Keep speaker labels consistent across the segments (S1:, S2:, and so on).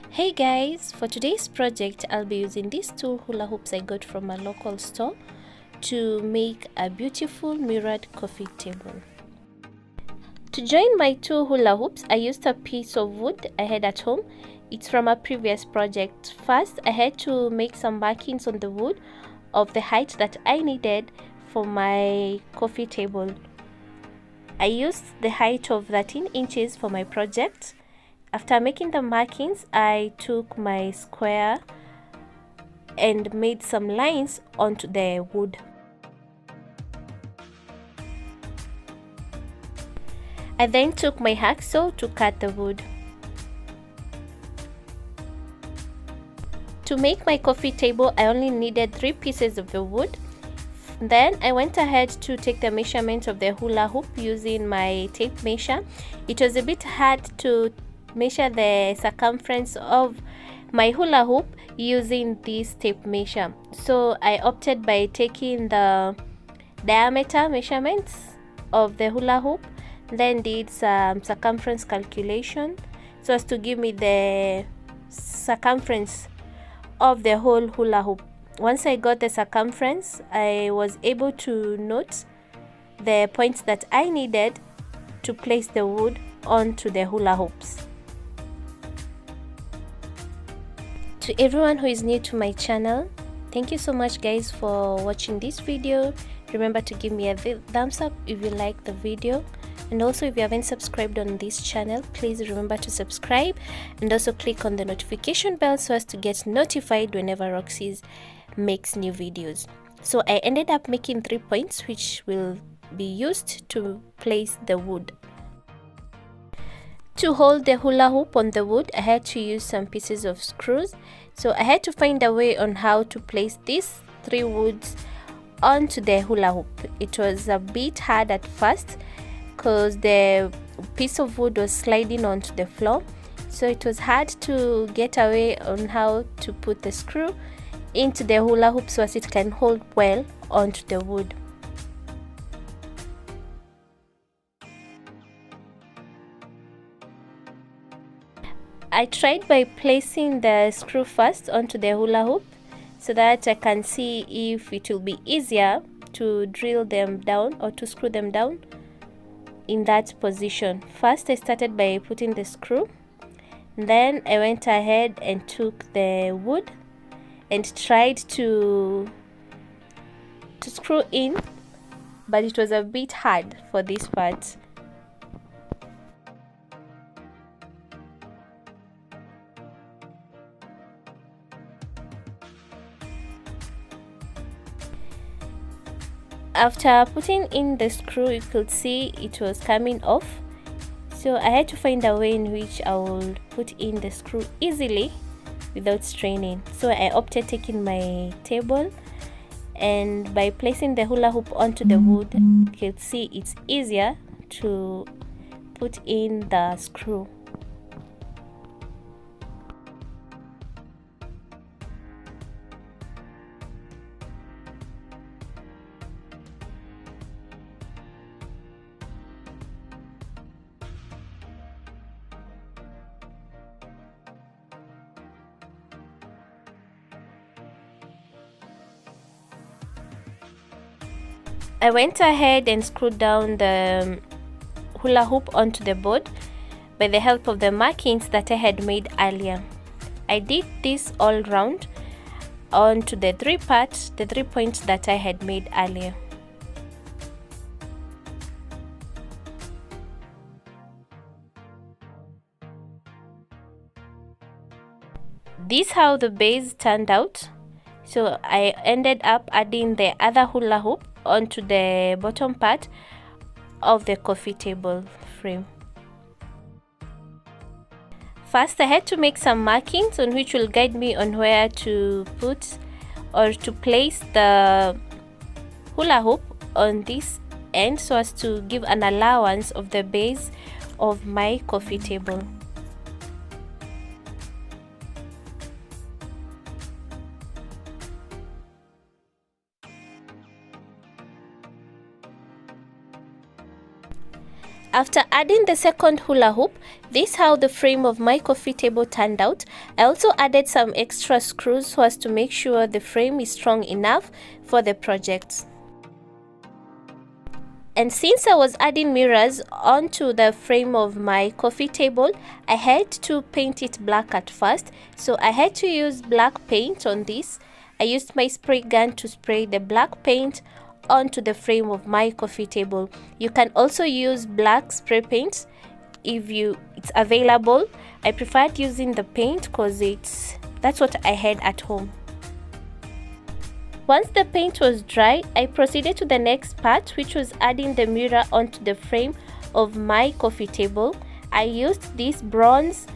S1: Hey guys, for today's project I'll be using these two hula hoops I got from a local store to make a beautiful mirrored coffee table. To join my two hula hoops, I used a piece of wood I had at home. It's from a previous project. First, I had to make some markings on the wood of the height that I needed for my coffee table. I used the height of 13 inches for my project. After making the markings, I took my square and made some lines onto the wood. I then took my hacksaw to cut the wood. To make my coffee table, I only needed 3 pieces of the wood. Then I went ahead to take the measurement of the hula hoop using my tape measure. It was a bit hard to measure the circumference of my hula hoop using this tape measure, so I opted by taking the diameter measurements of the hula hoop, then did some circumference calculation so as to give me the circumference of the whole hula hoop. Once I got the circumference, I was able to note the points that I needed to place the wood onto the hula hoops. To everyone who is new to my channel, thank you so much guys for watching this video. Remember to give me a thumbs up if you like the video, and also if you haven't subscribed on this channel, please remember to subscribe and also click on the notification bell so as to get notified whenever Roxy makes new videos. So I ended up making 3 points which will be used to place the wood. To hold the hula hoop on the wood, I had to use some pieces of screws. So I had to find a way on how to place these 3 woods onto the hula hoop. It was a bit hard at first because the piece of wood was sliding onto the floor. So it was hard to get away on how to put the screw into the hula hoop so as it can hold well onto the wood. I tried by placing the screw first onto the hula hoop so that I can see if it will be easier to drill them down or to screw them down in that position. First I started by putting the screw, then I went ahead and took the wood and tried to screw in, but it was a bit hard for this part. After putting in the screw, you could see it was coming off, so I had to find a way in which I will put in the screw easily without straining. So I opted taking my table, and by placing the hula hoop onto the wood, you can see it's easier to put in the screw. I went ahead and screwed down the hula hoop onto the board by the help of the markings that I had made earlier. I did this all round onto the 3 points that I had made earlier. This is how the base turned out. So I ended up adding the other hula hoop onto the bottom part of the coffee table frame. First I had to make some markings on which will guide me on where to put or to place the hula hoop on this end so as to give an allowance of the base of my coffee table. After adding the second hula hoop, this is how the frame of my coffee table turned out. I also added some extra screws so as to make sure the frame is strong enough for the project. And since I was adding mirrors onto the frame of my coffee table, I had to paint it black at first. So I had to use black paint on this. I used my spray gun to spray the black paint onto the frame of my coffee table. You can also use black spray paint if it's available. I preferred using the paint because that's what I had at home. Once the paint was dry, I proceeded to the next part, which was adding the mirror onto the frame of my coffee table. I used this bronze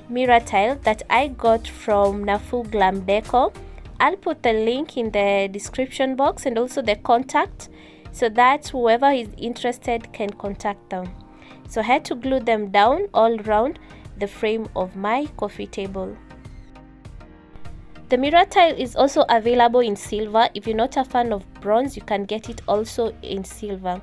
S1: mirror tile that I got from Nafu Glam Decor. I'll put the link in the description box and also the contact so that whoever is interested can contact them. So I had to glue them down all around the frame of my coffee table. The mirror tile is also available in silver. If you're not a fan of bronze, you can get it also in silver.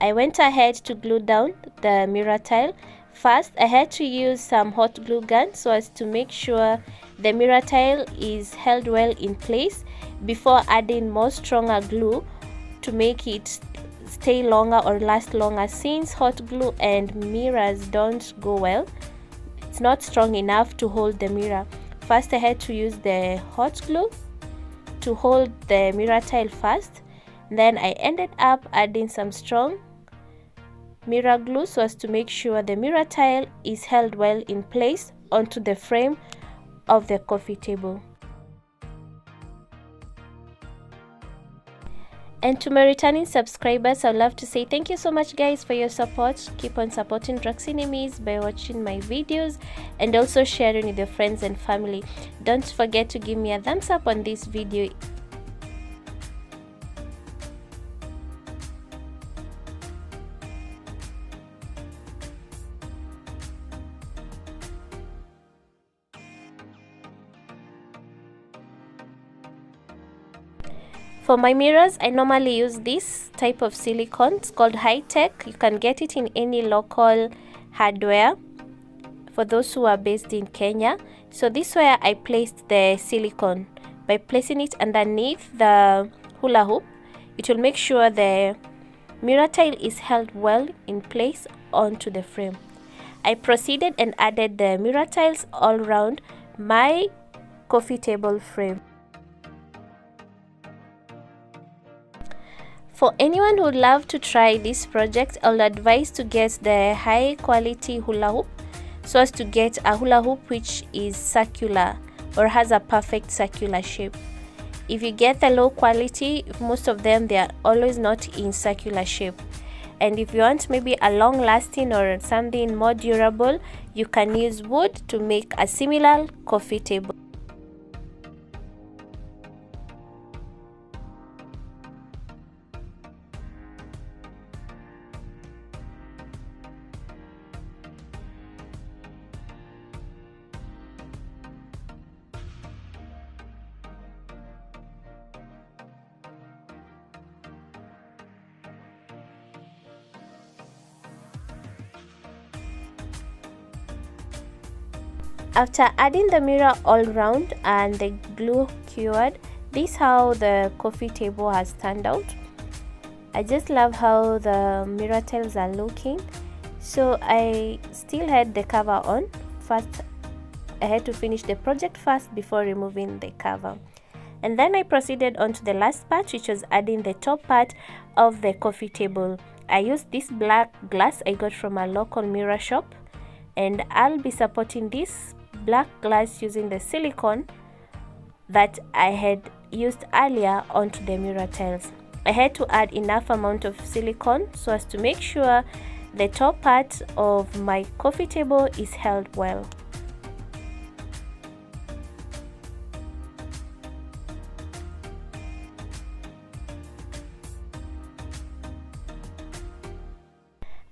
S1: I went ahead to glue down the mirror tile. First, I had to use some hot glue gun so as to make sure the mirror tile is held well in place before adding more stronger glue to make it stay longer or last longer, since hot glue and mirrors don't go well. It's not strong enough to hold the mirror. First, I had to use the hot glue to hold the mirror tile first. Then I ended up adding some strong mirror glue so as to make sure the mirror tile is held well in place onto the frame of the coffee table. And to my returning subscribers, I'd love to say thank you so much, guys, for your support. Keep on supporting Draxinemies by watching my videos and also sharing with your friends and family. Don't forget to give me a thumbs up on this video. For my mirrors, I normally use this type of silicone. It's called High Tech. You can get it in any local hardware for those who are based in Kenya. So this is where I placed the silicone. By placing it underneath the hula hoop, it will make sure the mirror tile is held well in place onto the frame. I proceeded and added the mirror tiles all around my coffee table frame. For anyone who would love to try this project, I'll advise to get the high quality hula hoop so as to get a hula hoop which is circular or has a perfect circular shape. If you get the low quality, most of them, they are always not in circular shape. And if you want maybe a long lasting or something more durable, you can use wood to make a similar coffee table. After adding the mirror all around and the glue cured, this is how the coffee table has turned out. I just love how the mirror tiles are looking. So I still had the cover on. First, I had to finish the project first before removing the cover. And then I proceeded on to the last part, which was adding the top part of the coffee table. I used this black glass I got from a local mirror shop, and I'll be supporting this black glass using the silicone that I had used earlier onto the mirror tiles. I had to add enough amount of silicone so as to make sure the top part of my coffee table is held well.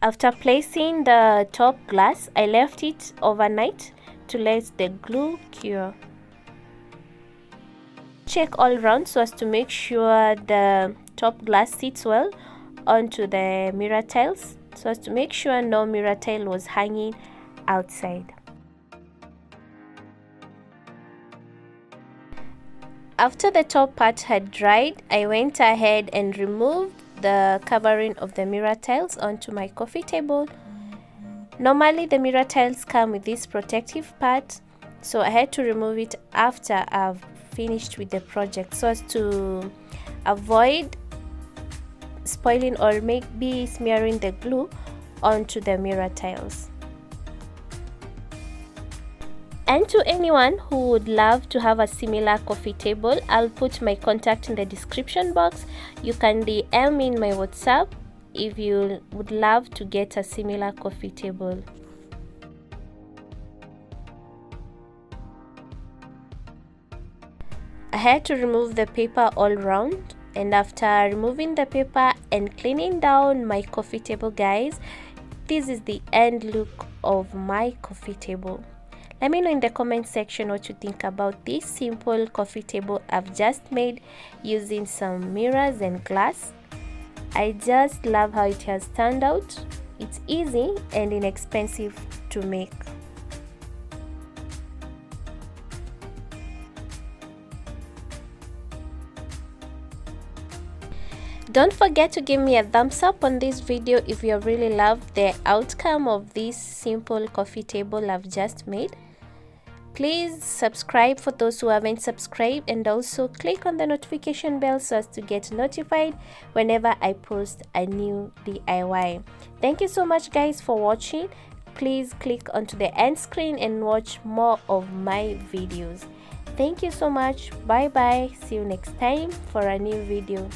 S1: After placing the top glass, I left it overnight to let the glue cure. Check all around so as to make sure the top glass sits well onto the mirror tiles so as to make sure no mirror tile was hanging outside. After the top part had dried, I went ahead and removed the covering of the mirror tiles onto my coffee table. Normally the mirror tiles come with this protective part, so I had to remove it after I've finished with the project so as to avoid spoiling or maybe smearing the glue onto the mirror tiles. And to anyone who would love to have a similar coffee table, I'll put my contact in the description box. You can DM me in my WhatsApp if you would love to get a similar coffee table. I had to remove the paper all round, and after removing the paper and cleaning down my coffee table, guys, this is the end look of my coffee table. Let me know in the comment section what you think about this simple coffee table I've just made using some mirrors and glass. I just love how it has turned out. It's easy and inexpensive to make. Don't forget to give me a thumbs up on this video if you really loved the outcome of this simple coffee table I've just made. Please subscribe for those who haven't subscribed, and also click on the notification bell so as to get notified whenever I post a new DIY. Thank you so much guys for watching. Please click onto the end screen and watch more of my videos. Thank you so much. Bye bye. See you next time for a new video.